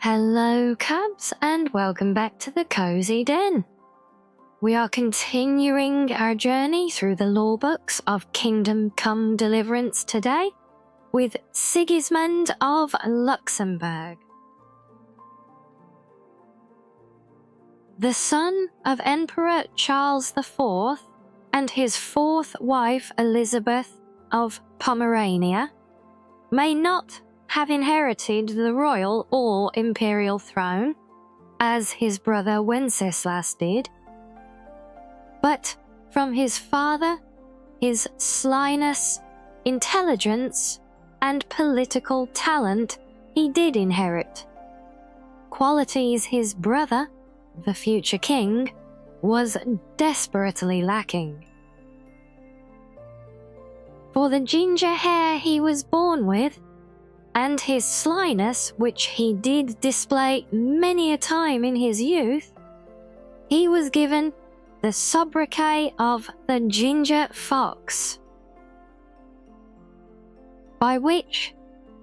Hello cubs and welcome back to the Cozy Den. We are continuing our journey through the law books of Kingdom Come Deliverance today with Sigismund of Luxembourg. The son of Emperor Charles IV and his fourth wife Elizabeth of Pomerania may not have inherited the royal or imperial throne, as his brother Wenceslas did, but from his father, his slyness, intelligence, and political talent he did inherit, qualities his brother, the future king, was desperately lacking. For the ginger hair he was born with, and his slyness, which he did display many a time in his youth, he was given the sobriquet of the Ginger Fox, by which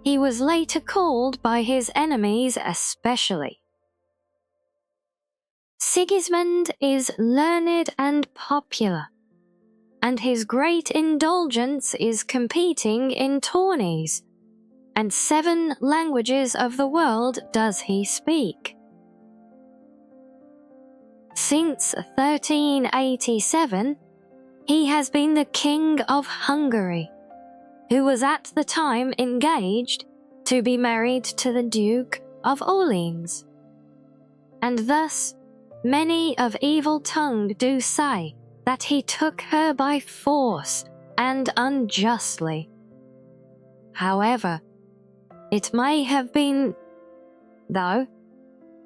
he was later called by his enemies especially. Sigismund is learned and popular, and his great indulgence is competing in tourneys, and 7 languages of the world does he speak. Since 1387, he has been the King of Hungary, who was at the time engaged to be married to the Duke of Orleans. And thus, many of evil tongue do say that he took her by force and unjustly. However, it may have been, though,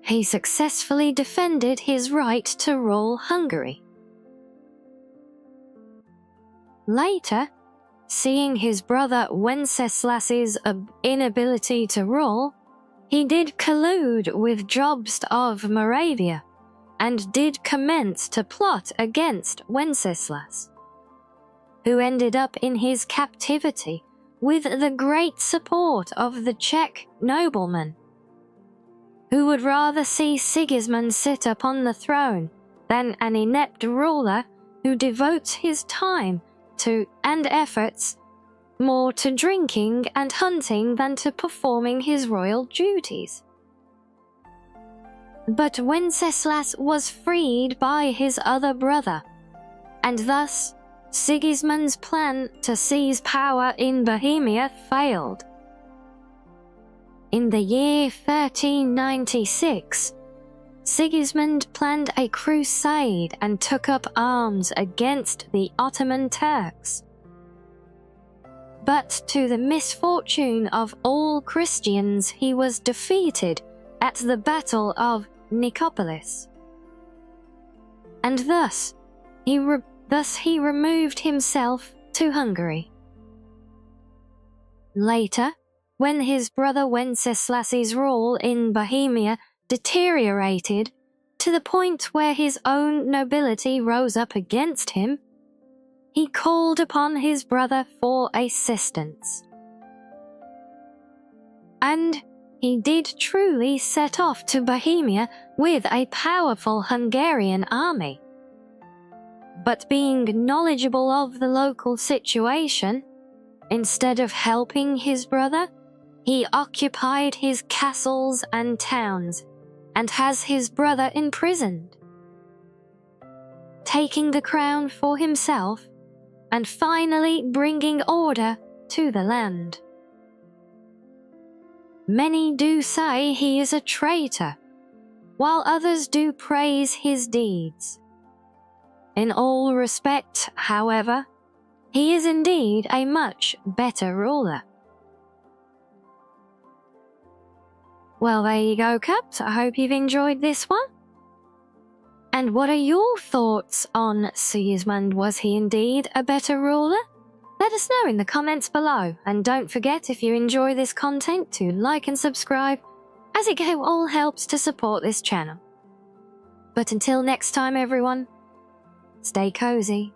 he successfully defended his right to rule Hungary. Later, seeing his brother Wenceslas's inability to rule, he did collude with Jobst of Moravia and did commence to plot against Wenceslas, who ended up in his captivity with the great support of the Czech nobleman, who would rather see Sigismund sit upon the throne than an inept ruler who devotes his time to and efforts more to drinking and hunting than to performing his royal duties. But Wenceslas was freed by his other brother, and thus Sigismund's plan to seize power in Bohemia failed. In the year 1396, Sigismund planned a crusade and took up arms against the Ottoman Turks. But to the misfortune of all Christians, he was defeated at the Battle of Nicopolis, and thus he removed himself to Hungary. Later, when his brother Wenceslas's rule in Bohemia deteriorated to the point where his own nobility rose up against him, he called upon his brother for assistance. And he did truly set off to Bohemia with a powerful Hungarian army. But being knowledgeable of the local situation, instead of helping his brother, he occupied his castles and towns and has his brother imprisoned, taking the crown for himself and finally bringing order to the land. Many do say he is a traitor, while others do praise his deeds. In all respects, however, he is indeed a much better ruler. Well, there you go, cubs. I hope you've enjoyed this one. And what are your thoughts on Sigismund? Was he indeed a better ruler? Let us know in the comments below, and don't forget, if you enjoy this content, to like and subscribe, as it all helps to support this channel. But until next time everyone, stay cozy.